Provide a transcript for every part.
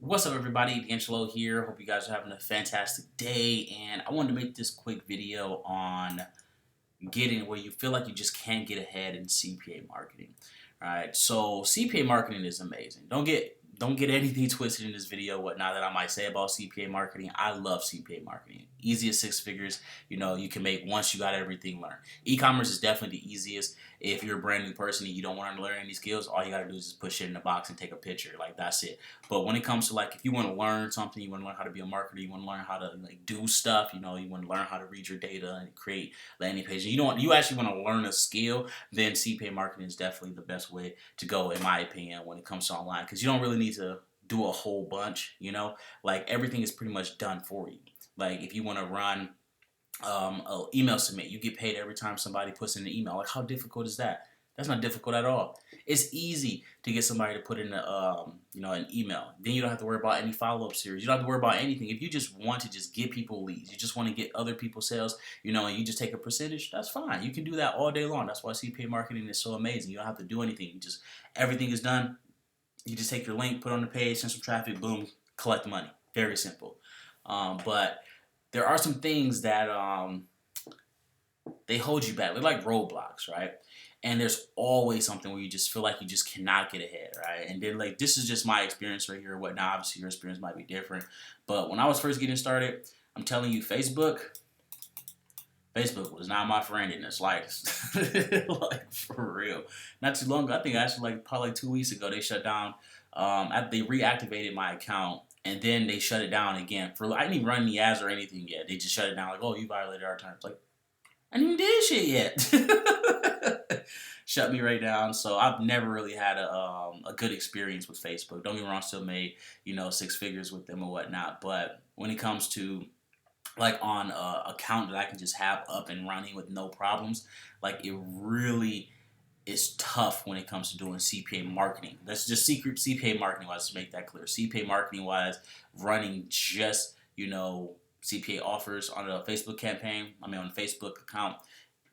What's up, everybody? DeAngelo here. Hope you guys are having a fantastic day. And I wanted to make this quick video on getting where you feel like you just can't get ahead in CPA marketing. All right. So CPA marketing is amazing. Don't get anything twisted in this video. Whatnot that I might say about CPA marketing. I love CPA marketing. Easiest six figures you can make once you got everything learned. E-commerce is definitely the easiest. If you're a brand new person and you don't want to learn any skills, all you got to do is just push it in the box and take a picture. Like, that's it. But when it comes to, like, if you want to learn something, you want to learn how to be a marketer, you want to learn how to do stuff, you want to learn how to read your data and create landing pages. You actually want to learn a skill, then CPA marketing is definitely the best way to go, in my opinion, when it comes to online, because you don't really need to do a whole bunch. Like, everything is pretty much done for you. Like, if you want to run an email submit, you get paid every time somebody puts in an email. Like, how difficult is that? That's not difficult at all. It's easy to get somebody to put in an email. Then you don't have to worry about any follow-up series. You don't have to worry about anything. If you just want to just get people leads, you just want to get other people sales, and you just take a percentage, that's fine. You can do that all day long. That's why CPA marketing is so amazing. You don't have to do anything. Everything is done. You just take your link, put it on the page, send some traffic, boom, collect the money. Very simple. But there are some things that they hold you back. They're like roadblocks, right? And there's always something where you just feel like you just cannot get ahead, right? And then, like, this is just my experience right here. Now, obviously, your experience might be different. But when I was first getting started, I'm telling you, Facebook was not my friend in the slightest. Like, for real. Not too long ago, I think actually probably 2 weeks ago, they shut down. They reactivated my account, and then they shut it down again. I didn't even run any ads or anything yet. They just shut it down, like, oh, you violated our terms. Like, I didn't even did shit yet. Shut me right down. So I've never really had a good experience with Facebook. Don't get me wrong, still made six figures with them or whatnot. But when it comes to, like, on an account that I can just have up and running with no problems, like, it really is tough when it comes to doing CPA marketing. That's just secret CPA marketing wise, to make that clear. CPA marketing wise, running just CPA offers on a Facebook campaign, on a Facebook account,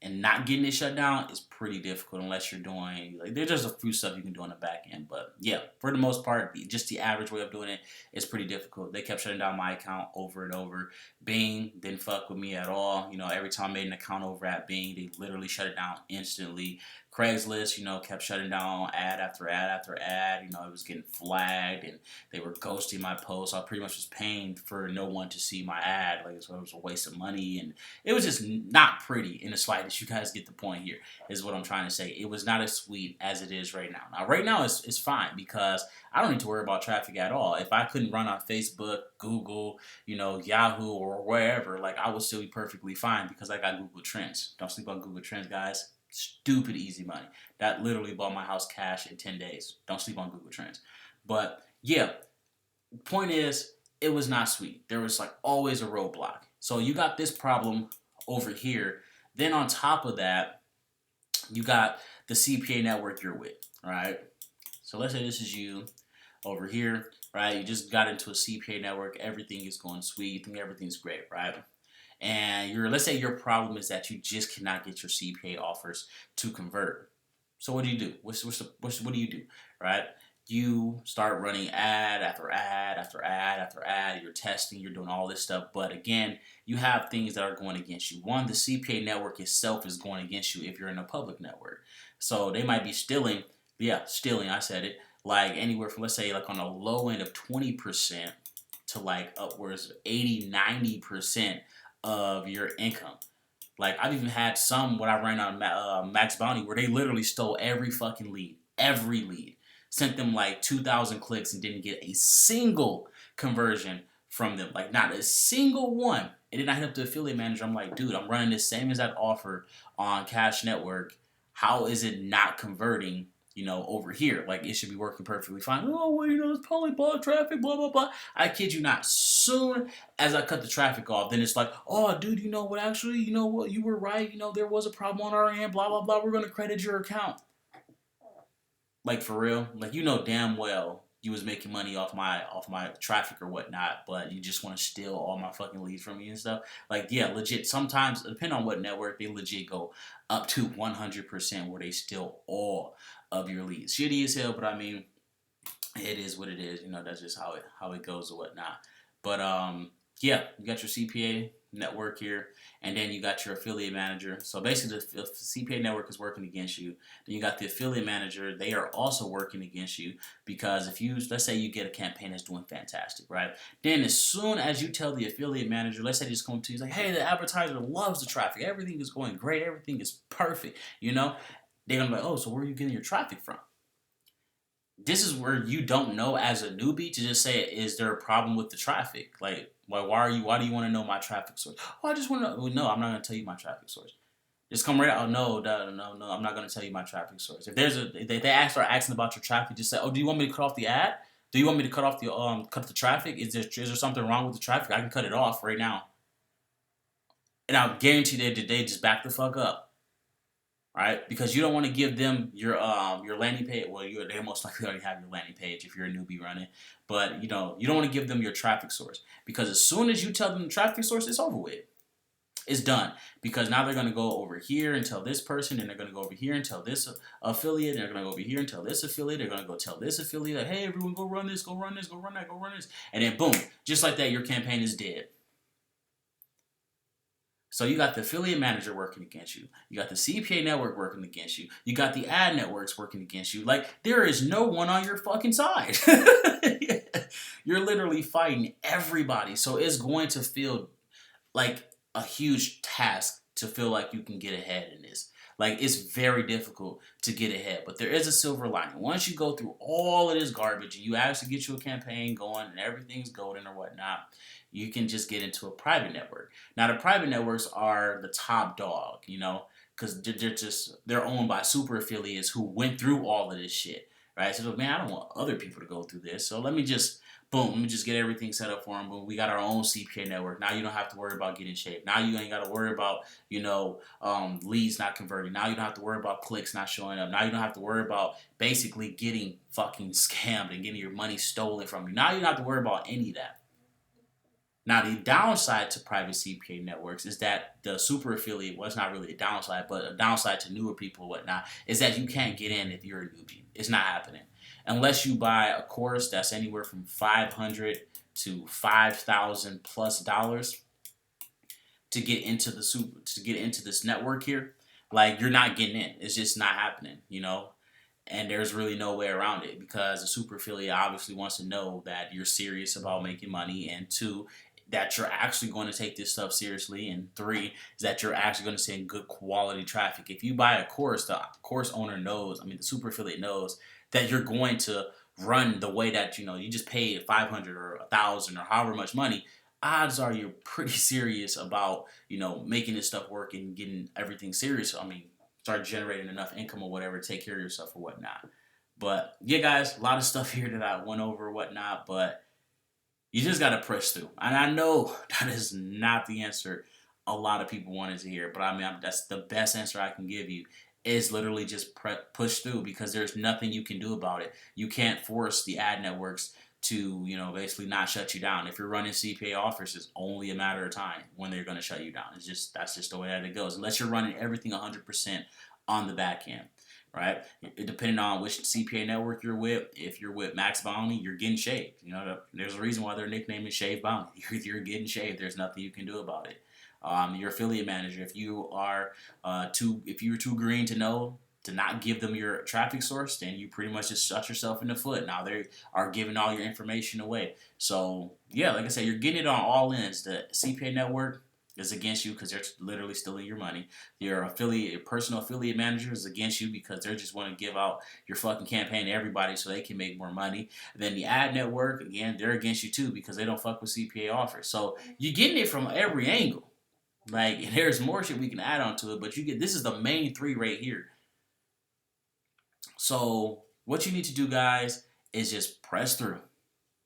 and not getting it shut down is pretty difficult unless you're doing, like, there's just a few stuff you can do on the back end. But yeah, for the most part, just the average way of doing it is pretty difficult. They kept shutting down my account over and over. Bing didn't fuck with me at all. Every time I made an account over at Bing, they literally shut it down instantly. Craigslist, kept shutting down ad after ad after ad. It was getting flagged and they were ghosting my posts. I pretty much was paying for no one to see my ad. Like, so it was a waste of money, and it was just not pretty in the slightest. You guys get the point here, is what I'm trying to say. It was not as sweet as it is right now. Now, right now, it's fine because I don't need to worry about traffic at all. If I couldn't run on Facebook, Google, Yahoo, or wherever, like, I would still be perfectly fine because I got Google Trends. Don't sleep on Google Trends, guys. Stupid easy money. That literally bought my house cash in 10 days. Don't sleep on Google Trends. But yeah, point is, it was not sweet. There was, like, always a roadblock. So you got this problem over here. Then on top of that, you got the CPA network you're with, right? So let's say this is you over here, right? You just got into a CPA network. Everything is going sweet. You think everything's great, right? And let's say your problem is that you just cannot get your CPA offers to convert. So what do you do? What do you do, right? You start running ad after ad after ad after ad. You're testing, you're doing all this stuff. But again, you have things that are going against you. One, the CPA network itself is going against you if you're in a public network. So they might be stealing, I said it, like anywhere from, let's say, like on a low end of 20% to like upwards of 80-90% of your income. Like, I've even had some when I ran on Max Bounty where they literally stole every fucking lead. Every lead. Sent them like 2,000 clicks and didn't get a single conversion from them. Like, not a single one. And then I hit up the affiliate manager. I'm like, dude, I'm running the same exact offer on Cash Network. How is it not converting, over here? Like, it should be working perfectly fine. Oh, well, it's probably bot traffic, blah, blah, blah. I kid you not. Soon as I cut the traffic off, then it's like, oh, dude, actually, you were right. There was a problem on our end, blah, blah, blah. We're going to credit your account. Like, for real? Like, damn well you was making money off my traffic or whatnot, but you just want to steal all my fucking leads from me and stuff. Like, yeah, legit. Sometimes, depending on what network, they legit go up to 100% where they steal all of your leads. Shitty as hell, but I mean, it is what it is. You know, that's just how it goes or whatnot. But yeah, you got your CPA network here, and then you got your affiliate manager. So basically, the CPA network is working against you. Then you got the affiliate manager; they are also working against you because if you, let's say, you get a campaign that's doing fantastic, right? Then as soon as you tell the affiliate manager, let's say they just come to you, like, hey, the advertiser loves the traffic, everything is going great, everything is perfect, you know, they're gonna be like, oh, so where are you getting your traffic from? This is where you don't know as a newbie to just say, is there a problem with the traffic? Like, why do you want to know my traffic source? Oh, I just want to know. Well, no, I'm not going to tell you my traffic source. Just come right out. Oh, no, no, I'm not going to tell you my traffic source. If start asking about your traffic, just say, oh, do you want me to cut off the ad? Do you want me to cut off the cut the traffic? Is there something wrong with the traffic? I can cut it off right now, and I'll guarantee they just back the fuck up. Right? Because you don't want to give them your landing page. Well, they most likely already have your landing page if you're a newbie running, but you don't want to give them your traffic source because as soon as you tell them the traffic source, it's over with. It's done because now they're going to go over here and tell this person, and they're going to go over here and tell this affiliate, and they're going to go over here and tell this affiliate. They're going to go tell this affiliate, like, hey, everyone, go run this, go run this, go run that, go run this, and then boom, just like that, your campaign is dead. So you got the affiliate manager working against you. You got the CPA network working against you. You got the ad networks working against you. Like, there is no one on your fucking side. You're literally fighting everybody. So it's going to feel like a huge task to feel like you can get ahead in this. Like, it's very difficult to get ahead, but there is a silver lining. Once you go through all of this garbage and you actually get you a campaign going and everything's golden or whatnot, you can just get into a private network. Now, the private networks are the top dog, because they're owned by super affiliates who went through all of this shit, right? So, man, I don't want other people to go through this, so let me just get everything set up for them. Boom, we got our own CPA network. Now you don't have to worry about getting shaved. Now you ain't got to worry about, leads not converting. Now you don't have to worry about clicks not showing up. Now you don't have to worry about basically getting fucking scammed and getting your money stolen from you. Now you don't have to worry about any of that. Now, the downside to private CPA networks is that the super affiliate, well, it's not really a downside, but a downside to newer people and whatnot, is that you can't get in if you're a newbie. It's not happening. Unless you buy a course that's anywhere from $500 to $5,000 plus dollars to get into this network here, like, you're not getting in. It's just not happening, and there's really no way around it because the super affiliate obviously wants to know that you're serious about making money, and two, that you're actually going to take this stuff seriously, and three is that you're actually going to send good quality traffic. If you buy a course, the course owner knows, the super affiliate knows that you're going to run the way that you just paid 500 or 1,000 or however much money. Odds are you're pretty serious about making this stuff work and getting everything serious. Start generating enough income or whatever to take care of yourself or whatnot. But yeah, guys, a lot of stuff here that I went over or whatnot, but you just got to push through. And I know that is not the answer a lot of people wanted to hear, but that's the best answer I can give you is literally just push through because there's nothing you can do about it. You can't force the ad networks to, basically not shut you down. If you're running CPA offers, it's only a matter of time when they're going to shut you down. That's just the way that it goes. Unless you're running everything 100% on the back end. Right? Depending on which CPA network you're with, if you're with Max Bounty, you're getting shaved. There's a reason why their nickname is Shave Bounty. You're getting shaved. There's nothing you can do about it. Your affiliate manager, if you are if you're too green to know to not give them your traffic source, then you pretty much just shut yourself in the foot. Now they are giving all your information away. So yeah, like I said, you're getting it on all ends. The CPA network is against you because they're literally stealing your money. Your personal affiliate manager is against you because they just want to give out your fucking campaign to everybody so they can make more money. And then the ad network, again, they're against you too because they don't fuck with CPA offers. So you're getting it from every angle. Like, there's more shit we can add on to it, but this is the main three right here. So what you need to do, guys, is just press through.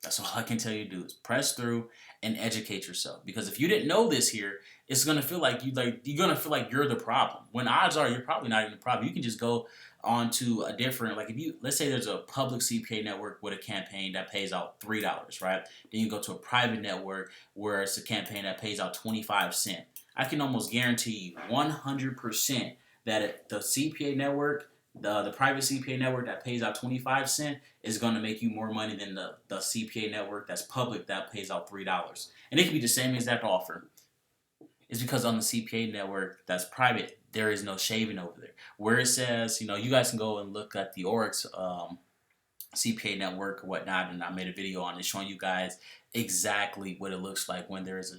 That's all I can tell you to do is press through and educate yourself. Because if you didn't know this here, it's gonna feel like you're gonna feel like you're the problem. When odds are you're probably not even the problem. You can just go on to a different, like, let's say there's a public CPA network with a campaign that pays out $3, right? Then you go to a private network where it's a campaign that pays out 25 cents. I can almost guarantee you 100% that the CPA network The private CPA network that pays out 25 cents is going to make you more money than the CPA network that's public that pays out $3. And it can be the same exact offer. It's because on the CPA network that's private, there is no shaving over there. Where it says, you guys can go and look at the Oryx CPA network or whatnot, and I made a video on it showing you guys exactly what it looks like when there is a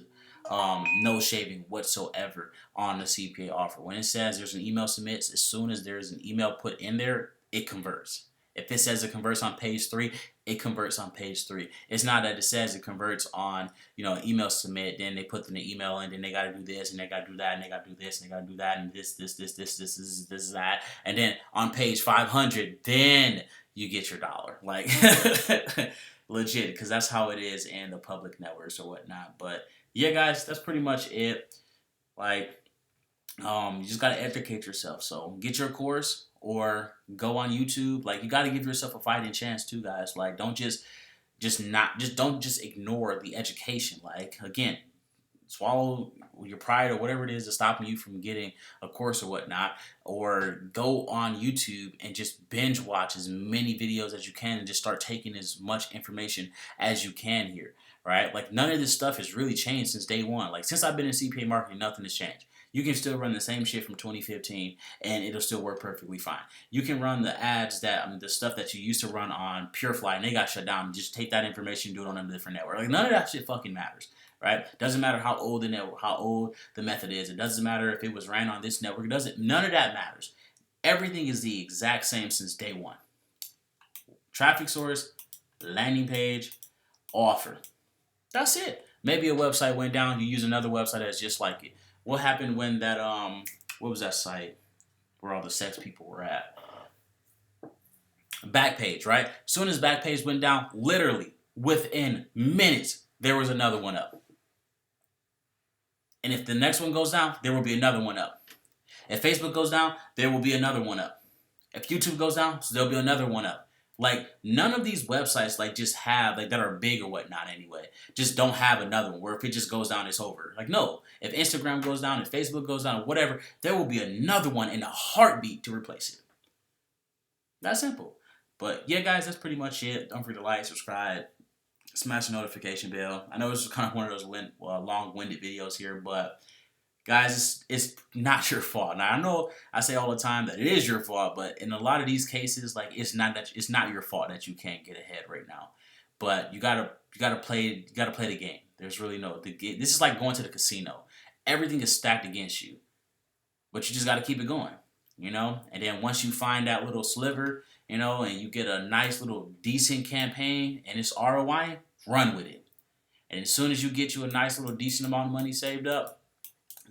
no shaving whatsoever on the CPA offer. When it says there's an email submits, as soon as there's an email put in there, it converts. If it says it converts on page 3, it converts on page 3. It's not that it says it converts on, email submit, then they put in the email and then they gotta do this and they gotta do that and they gotta do this and they gotta do that and this, that. And then on page 500, then you get your dollar. Like legit, because that's how it is in the public networks or whatnot. But yeah, guys, that's pretty much it. Like, you just gotta educate yourself. So get your course or go on YouTube. Like, you gotta give yourself a fighting chance too, guys. Like, don't don't just ignore the education. Like, again, swallow your pride or whatever it is that's stopping you from getting a course or whatnot, or go on YouTube and just binge watch as many videos as you can and just start taking as much information as you can here, right? Like, none of this stuff has really changed since day one. Like, since I've been in CPA marketing, nothing has changed. You can still run the same shit from 2015 and it'll still work perfectly fine. You can run the ads the stuff that you used to run on PureFly and they got shut down. Just take that information, do it on a different network. Like, none of that shit fucking matters. Right? Doesn't matter how old the network, how old the method is. It doesn't matter if it was ran on this network. None of that matters. Everything is the exact same since day one. Traffic source, landing page, offer. That's it. Maybe a website went down. You use another website that's just like it. What happened when that what was that site where all the sex people were at? Backpage, right? As soon as Backpage went down, literally within minutes, there was another one up. And if the next one goes down, there will be another one up. If Facebook goes down, there will be another one up. If YouTube goes down, so there'll be another one up. Like, none of these websites just have that are big or whatnot anyway. Just don't have another one where if it just goes down, it's over. Like, no. If Instagram goes down, if Facebook goes down, whatever, there will be another one in a heartbeat to replace it. That's simple. But yeah, guys, that's pretty much it. Don't forget to like, subscribe, smash the notification bell. I know this is kind of one of those long-winded videos here, but guys, it's not your fault. Now, I know I say all the time that it is your fault, but in a lot of these cases, like, it's not your fault that you can't get ahead right now. But you gotta play the game. There's really this is like going to the casino. Everything is stacked against you, but you just gotta keep it going. And then once you find that little sliver, and you get a nice little decent campaign and it's ROI, run with it. And as soon as you get you a nice little decent amount of money saved up,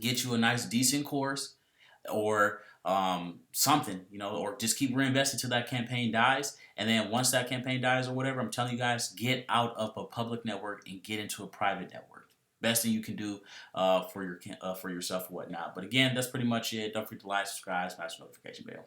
get you a nice decent course or something, or just keep reinvesting till that campaign dies. And then once that campaign dies or whatever, I'm telling you guys, get out of a public network and get into a private network. Best thing you can do for yourself or whatnot. But again, that's pretty much it. Don't forget to like, subscribe, smash the notification bell.